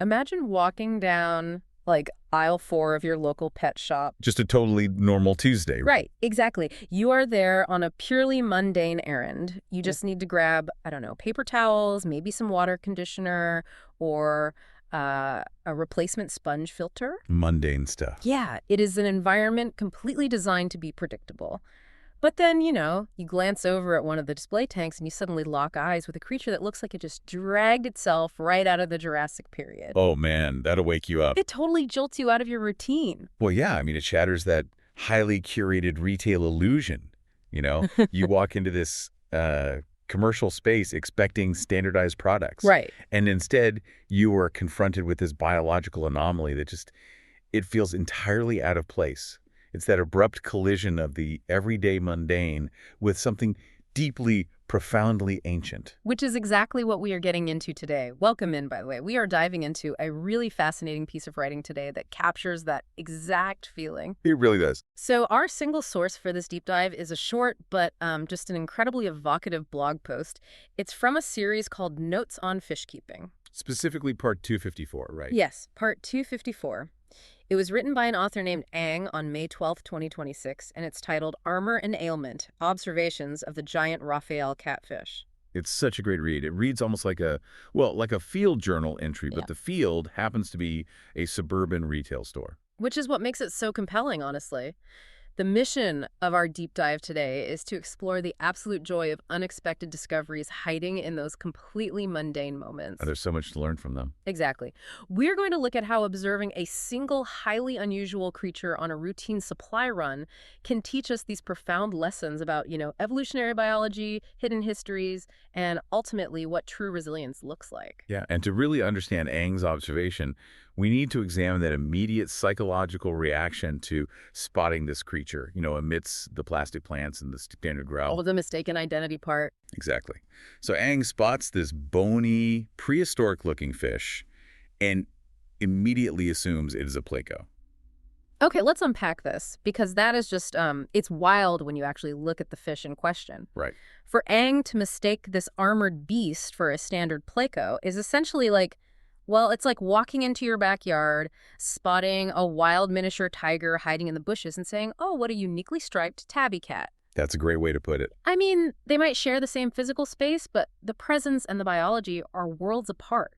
Imagine walking down, like, aisle 4 of your local pet shop. Just a totally normal Tuesday. Right, exactly. You are there on a purely mundane errand. You just need to grab, I don't know, paper towels, maybe some water conditioner, or a replacement sponge filter. Mundane stuff. Yeah, it is an environment completely designed to be predictable. But then, you glance over at one of the display tanks and you suddenly lock eyes with a creature that looks like it just dragged itself right out of the Jurassic period. Oh, man, that'll wake you up. It totally jolts you out of your routine. Well, yeah, I mean, it shatters that highly curated retail illusion. You walk into this commercial space expecting standardized products. Right. And instead, you are confronted with this biological anomaly that it feels entirely out of place. It's that abrupt collision of the everyday mundane with something deeply, profoundly ancient. Which is exactly what we are getting into today. Welcome in, by the way. We are diving into a really fascinating piece of writing today that captures that exact feeling. It really does. So our single source for this deep dive is a short but just an incredibly evocative blog post. It's from a series called Notes on Fishkeeping. Specifically part 254, right? Yes, part 254. It was written by an author named Ang on May 12, 2026, and it's titled Armor and Ailment, Observations of the Giant Raphael Catfish. It's such a great read. It reads almost like a field journal entry, but the field happens to be a suburban retail store. Which is what makes it so compelling, honestly. The mission of our deep dive today is to explore the absolute joy of unexpected discoveries hiding in those completely mundane moments. Oh, there's so much to learn from them. Exactly. We're going to look at how observing a single highly unusual creature on a routine supply run can teach us these profound lessons about, evolutionary biology, hidden histories, and ultimately what true resilience looks like. Yeah, and to really understand Ang's observation, we need to examine that immediate psychological reaction to spotting this creature, amidst the plastic plants and the standard growl. Oh, the mistaken identity part. Exactly. So Ang spots this bony, prehistoric-looking fish and immediately assumes it is a pleco. Okay, let's unpack this, because that is just, it's wild when you actually look at the fish in question. Right. For Ang to mistake this armored beast for a standard pleco is essentially it's like walking into your backyard, spotting a wild miniature tiger hiding in the bushes and saying, oh, what a uniquely striped tabby cat. That's a great way to put it. I mean, they might share the same physical space, but the presence and the biology are worlds apart.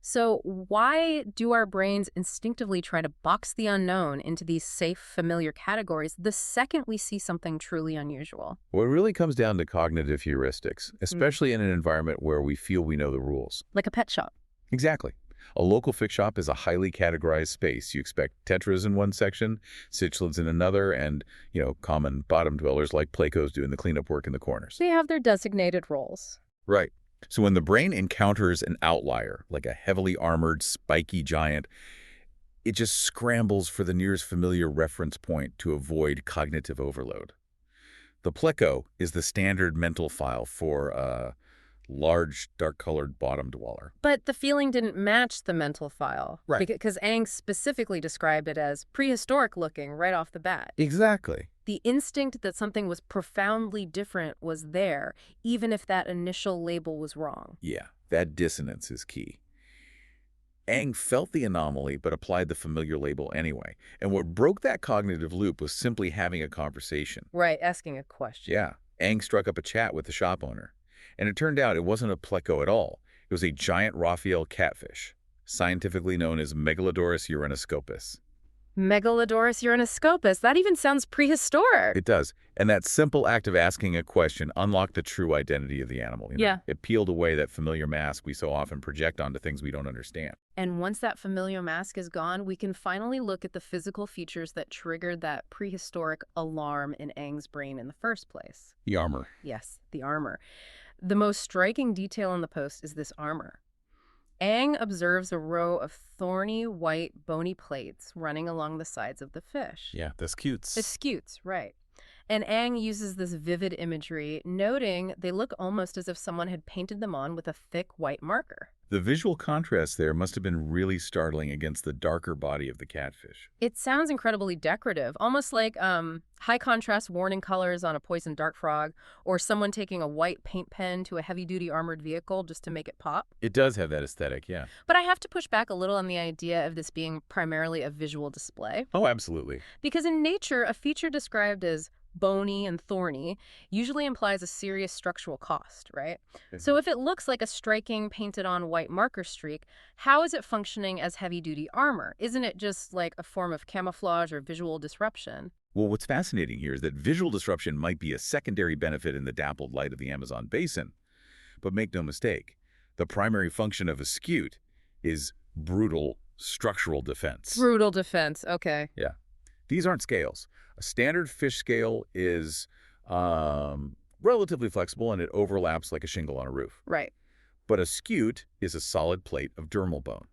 So why do our brains instinctively try to box the unknown into these safe, familiar categories the second we see something truly unusual? Well, it really comes down to cognitive heuristics, especially in an environment where we feel we know the rules. Like a pet shop. Exactly. A local fish shop is a highly categorized space. You expect tetras in one section, cichlids in another, and, common bottom dwellers like plecos doing the cleanup work in the corners. They have their designated roles. Right. So when the brain encounters an outlier, like a heavily armored, spiky giant, it just scrambles for the nearest familiar reference point to avoid cognitive overload. The pleco is the standard mental file for a large, dark-colored bottom dweller. But the feeling didn't match the mental file. Right. Because Ang specifically described it as prehistoric looking right off the bat. Exactly. The instinct that something was profoundly different was there, even if that initial label was wrong. Yeah, that dissonance is key. Ang felt the anomaly but applied the familiar label anyway. And what broke that cognitive loop was simply having a conversation. Right, asking a question. Yeah. Ang struck up a chat with the shop owner. And it turned out it wasn't a pleco at all. It was a giant Raphael catfish, scientifically known as Megalodoras uranoscopus. Megalodoras uranoscopus? That even sounds prehistoric. It does. And that simple act of asking a question unlocked the true identity of the animal. Yeah. It peeled away that familiar mask we so often project onto things we don't understand. And once that familiar mask is gone, we can finally look at the physical features that triggered that prehistoric alarm in Ang's brain in the first place. The armor. Yes, the armor. The most striking detail in the post is this armor. Ang observes a row of thorny, white, bony plates running along the sides of the fish. Yeah, the scutes. The scutes, right. And Ang uses this vivid imagery, noting they look almost as if someone had painted them on with a thick white marker. The visual contrast there must have been really startling against the darker body of the catfish. It sounds incredibly decorative, almost like high contrast warning colors on a poison dart frog, or someone taking a white paint pen to a heavy-duty armored vehicle just to make it pop. It does have that aesthetic, yeah. But I have to push back a little on the idea of this being primarily a visual display. Oh, absolutely. Because in nature, a feature described as bony and thorny usually implies a serious structural cost, right? So if it looks like a striking painted-on white marker streak, how is it functioning as heavy-duty armor? Isn't it just like a form of camouflage or visual disruption? Well, what's fascinating here is that visual disruption might be a secondary benefit in the dappled light of the Amazon basin. But make no mistake, the primary function of a scute is brutal structural defense. Brutal defense, okay. Yeah. These aren't scales. A standard fish scale is relatively flexible and it overlaps like a shingle on a roof. Right. But a scute is a solid plate of dermal bone.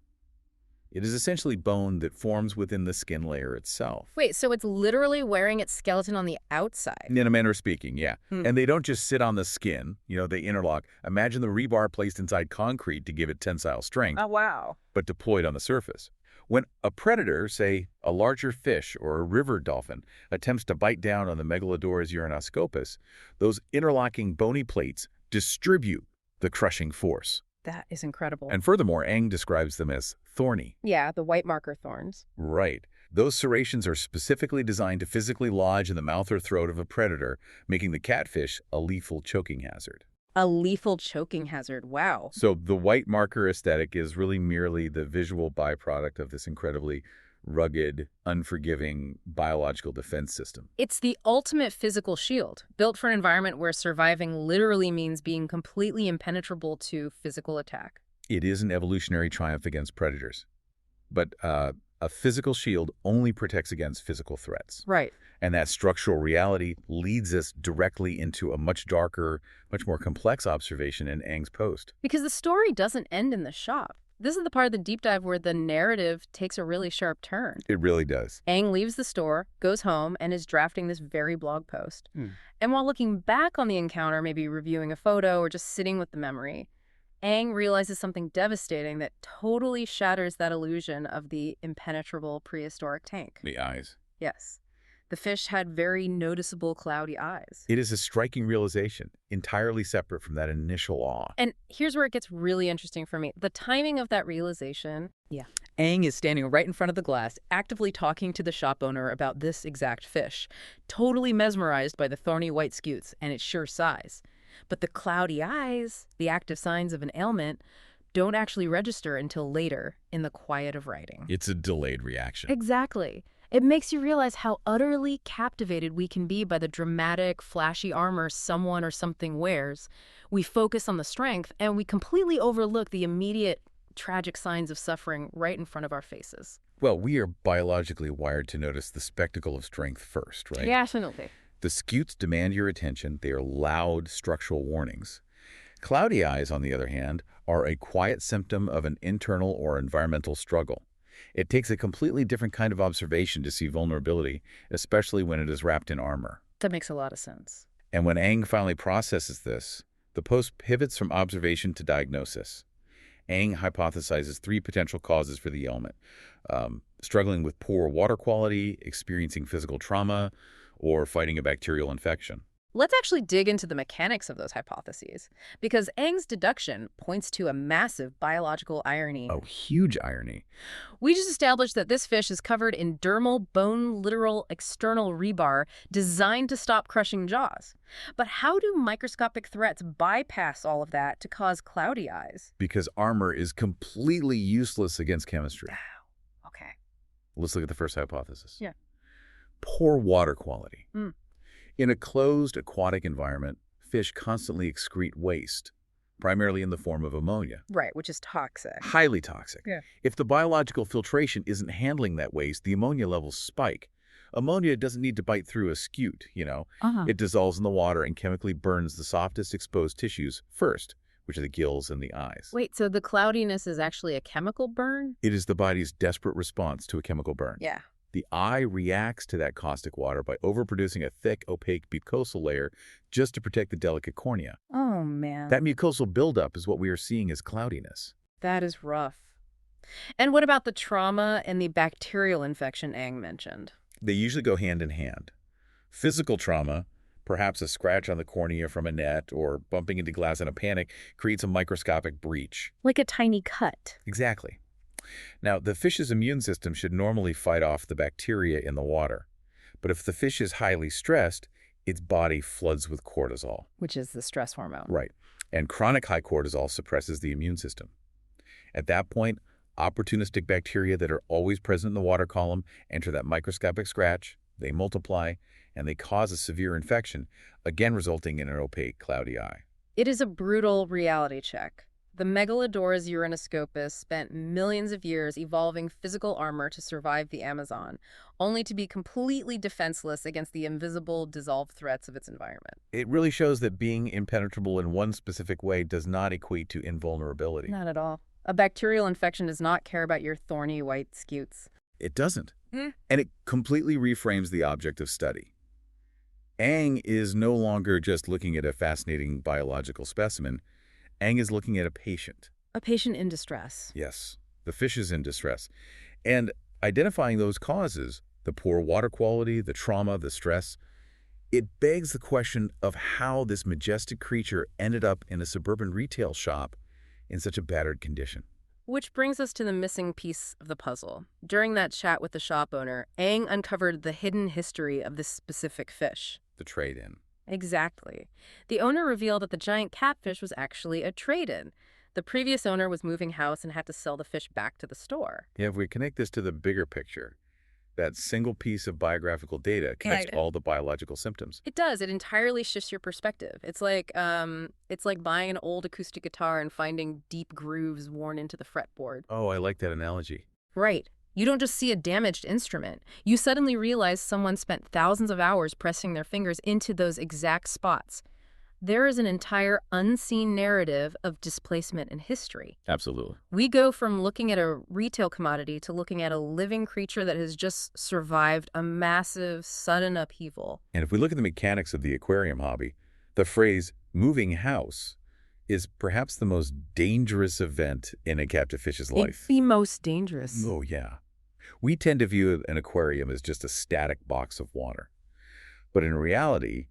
It is essentially bone that forms within the skin layer itself. Wait, so it's literally wearing its skeleton on the outside? In a manner of speaking, yeah. And they don't just sit on the skin, they interlock. Imagine the rebar placed inside concrete to give it tensile strength. Oh, wow. But deployed on the surface. When a predator, say a larger fish or a river dolphin, attempts to bite down on the Megalodoras uranoscopus, those interlocking bony plates distribute the crushing force. That is incredible. And furthermore, Eng describes them as thorny. Yeah, the white marker thorns. Right. Those serrations are specifically designed to physically lodge in the mouth or throat of a predator, making the catfish a lethal choking hazard. A lethal choking hazard. Wow. So the white marker aesthetic is really merely the visual byproduct of this incredibly rugged, unforgiving biological defense system. It's the ultimate physical shield, built for an environment where surviving literally means being completely impenetrable to physical attack. It is an evolutionary triumph against predators. But a physical shield only protects against physical threats. Right. And that structural reality leads us directly into a much darker, much more complex observation in Eng's post. Because the story doesn't end in the shop. This is the part of the deep dive where the narrative takes a really sharp turn. It really does. Eng leaves the store, goes home, and is drafting this very blog post. And while looking back on the encounter, maybe reviewing a photo or just sitting with the memory, Eng realizes something devastating that totally shatters that illusion of the impenetrable prehistoric tank. The eyes. Yes. The fish had very noticeable cloudy eyes. It is a striking realization, entirely separate from that initial awe. And here's where it gets really interesting for me. The timing of that realization. Yeah. Eng is standing right in front of the glass, actively talking to the shop owner about this exact fish, totally mesmerized by the thorny white scutes and its sheer size. But the cloudy eyes, the active signs of an ailment, don't actually register until later in the quiet of writing. It's a delayed reaction. Exactly. It makes you realize how utterly captivated we can be by the dramatic, flashy armor someone or something wears. We focus on the strength, and we completely overlook the immediate, tragic signs of suffering right in front of our faces. Well, we are biologically wired to notice the spectacle of strength first, right? Yeah, absolutely. The scutes demand your attention. They are loud structural warnings. Cloudy eyes, on the other hand, are a quiet symptom of an internal or environmental struggle. It takes a completely different kind of observation to see vulnerability, especially when it is wrapped in armor. That makes a lot of sense. And when Eng finally processes this, the post pivots from observation to diagnosis. Eng hypothesizes 3 potential causes for the ailment: struggling with poor water quality, experiencing physical trauma, or fighting a bacterial infection. Let's actually dig into the mechanics of those hypotheses, because Eng's deduction points to a massive biological irony. Oh, huge irony. We just established that this fish is covered in dermal bone literal external rebar designed to stop crushing jaws. But how do microscopic threats bypass all of that to cause cloudy eyes? Because armor is completely useless against chemistry. Okay. Let's look at the first hypothesis. Yeah. Poor water quality. In a closed aquatic environment, fish constantly excrete waste, primarily in the form of ammonia. Right, which is toxic. Highly toxic. Yeah. If the biological filtration isn't handling that waste, the ammonia levels spike. Ammonia doesn't need to bite through a scute, It dissolves in the water and chemically burns the softest exposed tissues first, which are the gills and the eyes. Wait, so the cloudiness is actually a chemical burn? It is the body's desperate response to a chemical burn. Yeah. The eye reacts to that caustic water by overproducing a thick, opaque mucosal layer just to protect the delicate cornea. Oh, man. That mucosal buildup is what we are seeing as cloudiness. That is rough. And what about the trauma and the bacterial infection Aang mentioned? They usually go hand in hand. Physical trauma, perhaps a scratch on the cornea from a net or bumping into glass in a panic, creates a microscopic breach. Like a tiny cut. Exactly. Now, the fish's immune system should normally fight off the bacteria in the water. But if the fish is highly stressed, its body floods with cortisol. Which is the stress hormone. Right. And chronic high cortisol suppresses the immune system. At that point, opportunistic bacteria that are always present in the water column enter that microscopic scratch, they multiply, and they cause a severe infection, again resulting in an opaque, cloudy eye. It is a brutal reality check. The Megalodoras uranoscopus spent millions of years evolving physical armor to survive the Amazon, only to be completely defenseless against the invisible, dissolved threats of its environment. It really shows that being impenetrable in one specific way does not equate to invulnerability. Not at all. A bacterial infection does not care about your thorny white scutes. It doesn't. And it completely reframes the object of study. Aang is no longer just looking at a fascinating biological specimen. Aang is looking at a patient. A patient in distress. Yes, the fish is in distress. And identifying those causes, the poor water quality, the trauma, the stress, it begs the question of how this majestic creature ended up in a suburban retail shop in such a battered condition. Which brings us to the missing piece of the puzzle. During that chat with the shop owner, Aang uncovered the hidden history of this specific fish. The trade-in. Exactly. The owner revealed that the giant catfish was actually a trade-in. The previous owner was moving house and had to sell the fish back to the store. Yeah, if we connect this to the bigger picture, that single piece of biographical data connects all the biological symptoms. It does. It entirely shifts your perspective. It's like buying an old acoustic guitar and finding deep grooves worn into the fretboard. Oh, I like that analogy. Right. You don't just see a damaged instrument. You suddenly realize someone spent thousands of hours pressing their fingers into those exact spots. There is an entire unseen narrative of displacement in history. Absolutely. We go from looking at a retail commodity to looking at a living creature that has just survived a massive, sudden upheaval. And if we look at the mechanics of the aquarium hobby, the phrase moving house is perhaps the most dangerous event in a captive fish's life. It's the most dangerous. Oh, yeah. We tend to view an aquarium as just a static box of water. But in reality,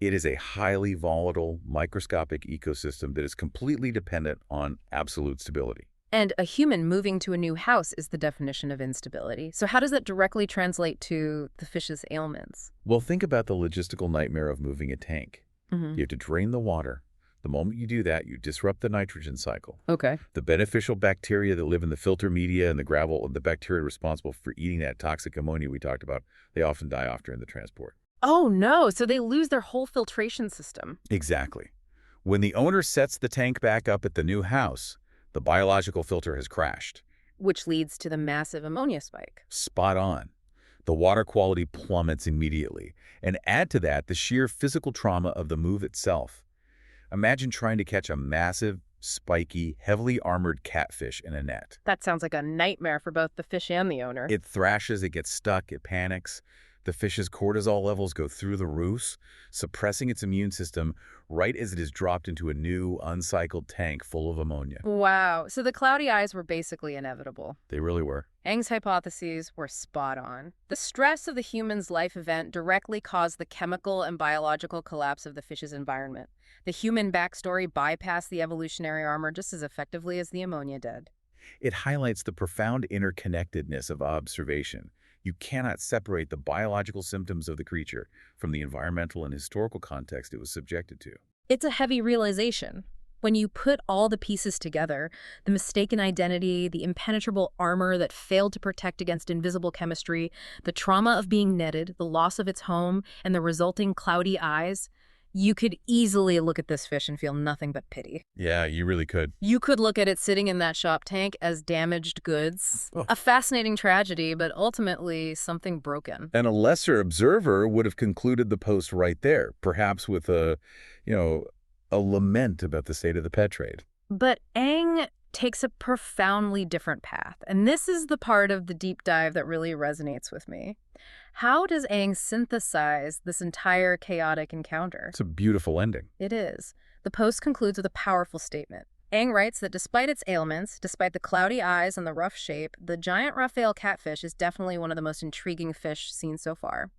it is a highly volatile, microscopic ecosystem that is completely dependent on absolute stability. And a human moving to a new house is the definition of instability. So how does that directly translate to the fish's ailments? Well, think about the logistical nightmare of moving a tank. You have to drain the water. The moment you do that, you disrupt the nitrogen cycle. Okay. The beneficial bacteria that live in the filter media and the gravel, the bacteria responsible for eating that toxic ammonia we talked about, they often die off during the transport. Oh, no. So they lose their whole filtration system. Exactly. When the owner sets the tank back up at the new house, the biological filter has crashed. Which leads to the massive ammonia spike. Spot on. The water quality plummets immediately. And add to that the sheer physical trauma of the move itself. Imagine trying to catch a massive, spiky, heavily armored catfish in a net. That sounds like a nightmare for both the fish and the owner. It thrashes, it gets stuck, it panics. The fish's cortisol levels go through the roof, suppressing its immune system right as it is dropped into a new, uncycled tank full of ammonia. Wow. So the cloudy eyes were basically inevitable. They really were. Aang's hypotheses were spot on. The stress of the human's life event directly caused the chemical and biological collapse of the fish's environment. The human backstory bypassed the evolutionary armor just as effectively as the ammonia did. It highlights the profound interconnectedness of observation. You cannot separate the biological symptoms of the creature from the environmental and historical context it was subjected to. It's a heavy realization. When you put all the pieces together, the mistaken identity, the impenetrable armor that failed to protect against invisible chemistry, the trauma of being netted, the loss of its home, and the resulting cloudy eyes, you could easily look at this fish and feel nothing but pity. Yeah, you really could. You could look at it sitting in that shop tank as damaged goods. A fascinating tragedy, but ultimately something broken. And a lesser observer would have concluded the post right there, perhaps with a lament about the state of the pet trade. But Aang takes a profoundly different path, and this is the part of the deep dive that really resonates with me. How does Aang synthesize this entire chaotic encounter? It's a beautiful ending. It is. The post concludes with a powerful statement. Ang writes that despite its ailments, despite the cloudy eyes and the rough shape, the giant Raphael catfish is definitely one of the most intriguing fish seen so far.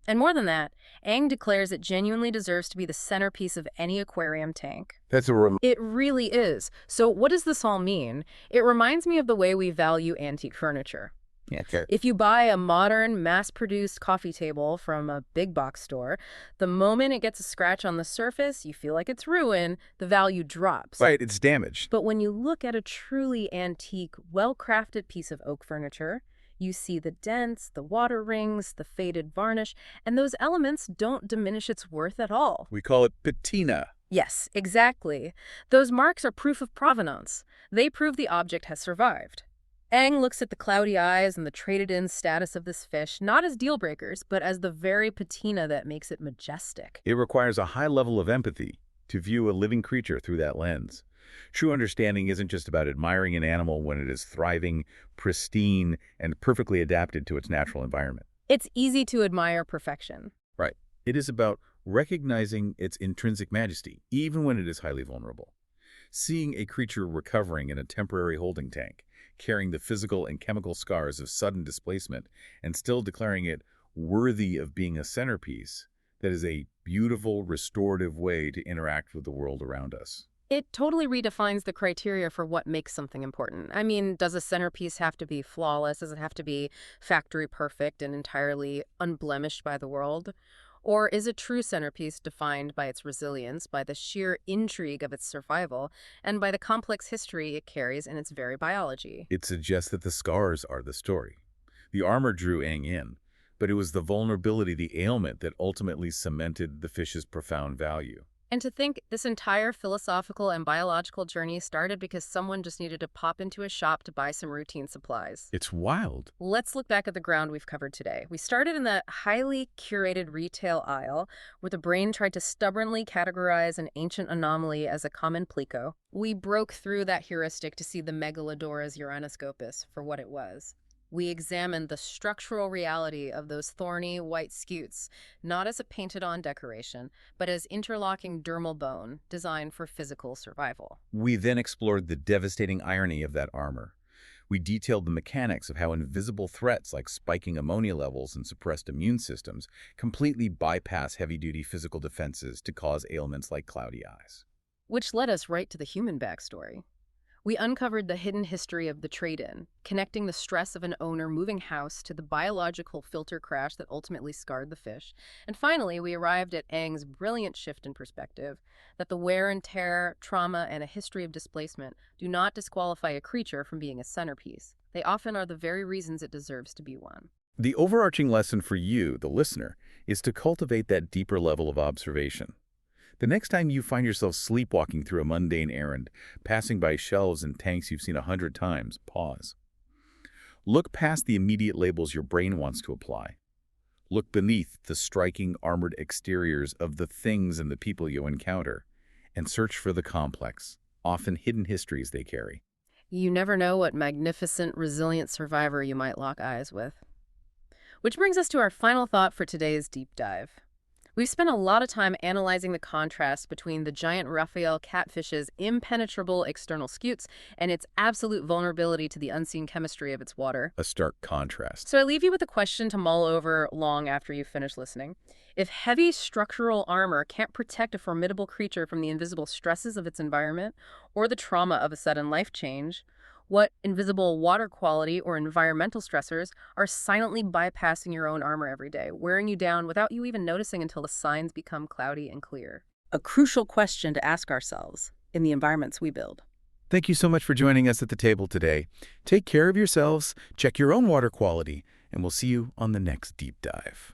And more than that, Ang declares it genuinely deserves to be the centerpiece of any aquarium tank. It really is. So what does this all mean? It reminds me of the way we value antique furniture. Yeah, okay. If you buy a modern, mass-produced coffee table from a big box store, the moment it gets a scratch on the surface, you feel like it's ruined, the value drops. Right, it's damaged. But when you look at a truly antique, well-crafted piece of oak furniture, you see the dents, the water rings, the faded varnish, and those elements don't diminish its worth at all. We call it patina. Yes, exactly. Those marks are proof of provenance. They prove the object has survived. Ang looks at the cloudy eyes and the traded-in status of this fish not as deal breakers, but as the very patina that makes it majestic. It requires a high level of empathy to view a living creature through that lens. True understanding isn't just about admiring an animal when it is thriving, pristine, and perfectly adapted to its natural environment. It's easy to admire perfection. Right. It is about recognizing its intrinsic majesty, even when it is highly vulnerable. Seeing a creature recovering in a temporary holding tank, carrying the physical and chemical scars of sudden displacement, and still declaring it worthy of being a centerpiece, that is a beautiful, restorative way to interact with the world around us. It totally redefines the criteria for what makes something important. I mean, does a centerpiece have to be flawless? Does it have to be factory perfect and entirely unblemished by the world? Or is a true centerpiece defined by its resilience, by the sheer intrigue of its survival, and by the complex history it carries in its very biology? It suggests that the scars are the story. The armor drew Ang in, but it was the vulnerability, the ailment, that ultimately cemented the fish's profound value. And to think this entire philosophical and biological journey started because someone just needed to pop into a shop to buy some routine supplies. It's wild. Let's look back at the ground we've covered today. We started in the highly curated retail aisle, where the brain tried to stubbornly categorize an ancient anomaly as a common plico. We broke through that heuristic to see the Megalodoras uranoscopus for what it was. We examined the structural reality of those thorny white scutes, not as a painted-on decoration, but as interlocking dermal bone designed for physical survival. We then explored the devastating irony of that armor. We detailed the mechanics of how invisible threats like spiking ammonia levels and suppressed immune systems completely bypass heavy-duty physical defenses to cause ailments like cloudy eyes. Which led us right to the human backstory. We uncovered the hidden history of the trade-in, connecting the stress of an owner moving house to the biological filter crash that ultimately scarred the fish. And finally, we arrived at Ang's brilliant shift in perspective, that the wear and tear, trauma, and a history of displacement do not disqualify a creature from being a centerpiece. They often are the very reasons it deserves to be one. The overarching lesson for you, the listener, is to cultivate that deeper level of observation. The next time you find yourself sleepwalking through a mundane errand, passing by shelves and tanks you've seen 100 times, pause. Look past the immediate labels your brain wants to apply. Look beneath the striking armored exteriors of the things and the people you encounter, and search for the complex, often hidden histories they carry. You never know what magnificent, resilient survivor you might lock eyes with. Which brings us to our final thought for today's deep dive. We've spent a lot of time analyzing the contrast between the giant Raphael catfish's impenetrable external scutes and its absolute vulnerability to the unseen chemistry of its water. A stark contrast. So I leave you with a question to mull over long after you finish listening. If heavy structural armor can't protect a formidable creature from the invisible stresses of its environment or the trauma of a sudden life change, what invisible water quality or environmental stressors are silently bypassing your own armor every day, wearing you down without you even noticing until the signs become cloudy and clear? A crucial question to ask ourselves in the environments we build. Thank you so much for joining us at the table today. Take care of yourselves, check your own water quality, and we'll see you on the next deep dive.